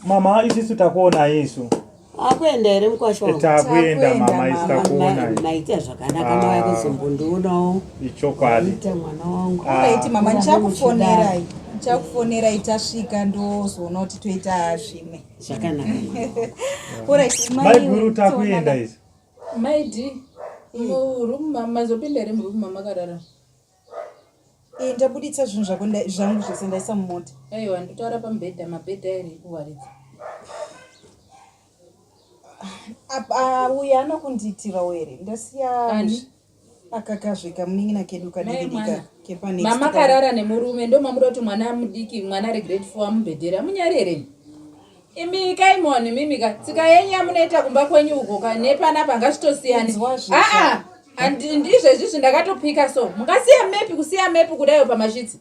Mama isi takuona Yesu. Akwenda ere mkwasho. Takwenda mama isi takuona. Naita zvakanaka nawe kuzombundu uno. Ichokwadi. Ita mwana wangu. Iti mama ndichakufonera. Ndichakufonera itasvika ndozoona kuti toita zvimwe. Zvakanaka. Alright, mai guru takuenda isi. Maidi. Murumu mazopinda ere murumu mama karara. Ndabuditsa zvinhu zvangu zvese ndaisa mumota. Aiwa ndotaura pamubhedha mabhedha iri kuwaridza. Uya anokundiitira were ndasiya akakazvika munin'ina kedu kadidika kepanext. Mama karara nemurume ndo mamuda kuti mwana mudiki mwana ari grade 4 amubhedhera munyarere. Imi kaimoni mimika tsika yenya munoita kumba kwenyu uko kanepana pangachitosiyani. Ndizvezvi ndakatopika so mungasiya mepi kusiya mepi kudayo pamashitsi.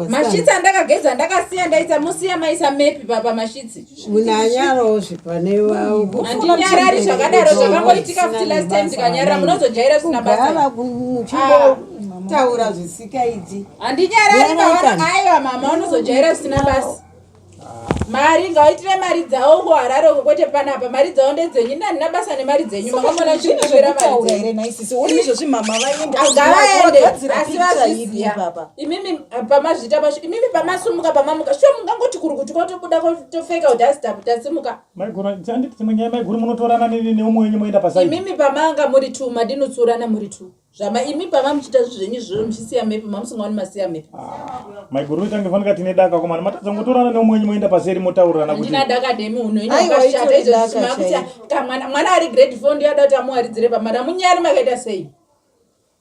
Mashitsi andakageza ndakasiya ndaisa musiya maisa mepi pamashitsi. Munanyaro zvipanewa uko. Andinyarari zvakadaro zvakangoitika futi last time tikanyarara munozojaira sina basa. Kugara muchimbo taura zvisikaiti. Andinyarari pawana aiwa mama unozojaira sina basa. Mari ngaitire mari dzawo kuhararo kwete panapa mari dzawo ndedzenyu ndina basa nemari dzenyu makamona chinobera taura ere naisisi uri izvo mama vaenda asivaziya baba imimi pamazvita pasho imimi pamasumuka pamamuka sho mungangoti kuri kuti kwatobuda kwatofeka kuti asitasimuka maiguru chanditi munyaya maiguru munotorana neumwe wenyu moenda pasaidi imimi pamanga muri 2 madinotsurana muri 2 zvama imi pamamuchita zvenyu zviro muchisiya mepi mamusingaoni masiya mepi maiguru itangefanika tine daka komana matadzangotorana neumwe wenyu moenda paseri motaurana kuti ndina daka demi uno inokashata izvo zvimakuti mwana ari grade 4 ndiyo adati amuwaridzire pamara munyari makaita sei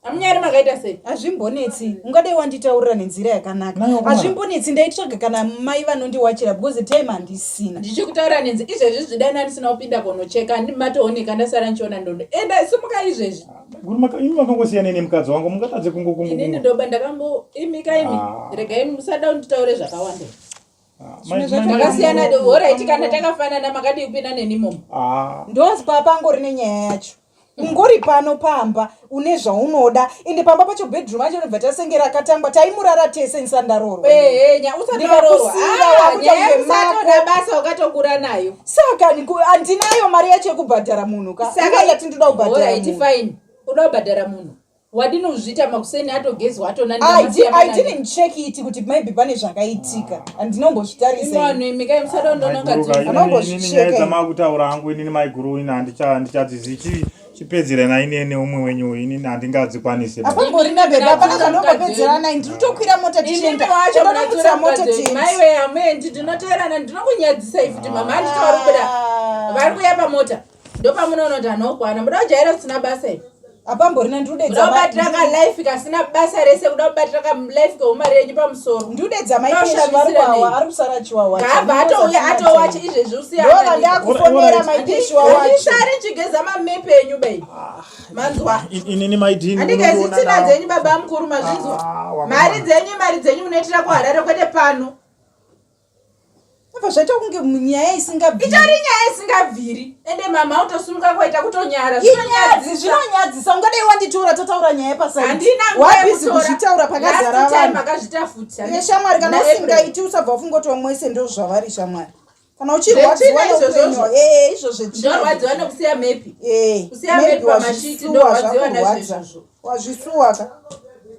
amunyari makaita sei azvimbonetsi ungadai wanditaurira nenzira yakanaka azvimbonetsi ndaitsvaga kana mai vanondiwachira because time handisina ndichikutaura nenzi izvezvi zvidana ndisina kupinda kunocheka ndimatooneka ndasara ndichiona ndondo enda simuka izvezvi imi makangosiyana nemukadzi wangu mungatadze inini ndoba ndakambo imika imi regai musada kunditaure zvakawanda makasiyana alright kana takafanana makadi kupinda nenimomo ndozi papangori nenyaya yacho ungori pano pamba une zvaunoda ende pamba pacho bedroom acho nobva tasengera akatangwa taimurara tese nsandarorwa basa ukatokura nayo saka handinayo mari yacho yekubhadhara munhu saka ndinoda kubhadhara fine unoda kubhadhara munhu wadinozvita makuseni atogezwa I didn't check it kuti maybe pane zvakaitika andinombozvitarisa vanhu imika musadondononga dzinombozvicheka makutaura hangu inini maiguru ina handichadzizichi chipedzera naine neumwe wenyu inini handingadzikwanise apangorina bebe apana zvanombopedzera naye ndinotokwira mota tichienda ndinonoputsa mota maiwe amendi ndinoteerana ndinokunyadzisa ifuti mama handitauri kuda vari kuya pamota ndopamunoona kuti hanokwana muda kujaira kusina basa ife apamborina ndudedza kubatira ka life kasina basa rese kuda kubatira ka life keumari yenyu pamusoro ndudedza maipesha varwawa ari kusara chiwawa gava atowacha izvezvi usiyana ndakufonera maipesha wawacha ndisari chigeza mamepe enyu bai manzwa inini maidini andigezi tsina dzenyu baba mukuru mazvinzwa mari dzenyu munoitira kuharare kwete pano zvaita kunge nyaya isingabviri itori nyaya isingabviri ende mama utosumuka kwaita kutonyara zvinonyadzisa ungadai wanditora totaura nyaya pasawabizi kuzvitaura pakazara vanhu makazvita futi shamwari kana usingaiti usabva ufungoti wamwese ndo zvavari shamwari kana uchirwadziwa ndorwadziwa nekusiya mepi kusiya mepi pamashiti ndorwadziwa nazvezvazvo wazvisuwaka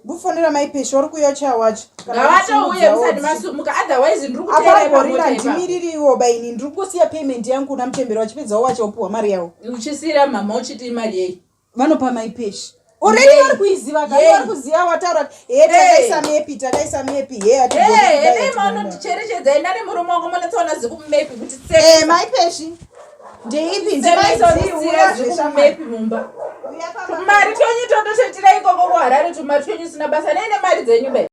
bufonera maipesha uri kuya chawacho ngavatouye musati masumuka otherwise ndiri kuteerapamota ndimiririwo baini ndiri kusiya payment yangu kuna mutemberi wachipedzawo wachopuwa mari yawo uchisiyira mama uchiti mari yei vanopa maipesha already vari kuiziva kani vari kuziva wataura takaisa mepi maunondicherechedzai ndane murume wangu munatsaona zikumepi kuti maipeshi ndeipi ndimaizomepi mumba mari tonyu tondoshetira ikoko kuharare tumari tonyu sina basa neine mari dzenyu bai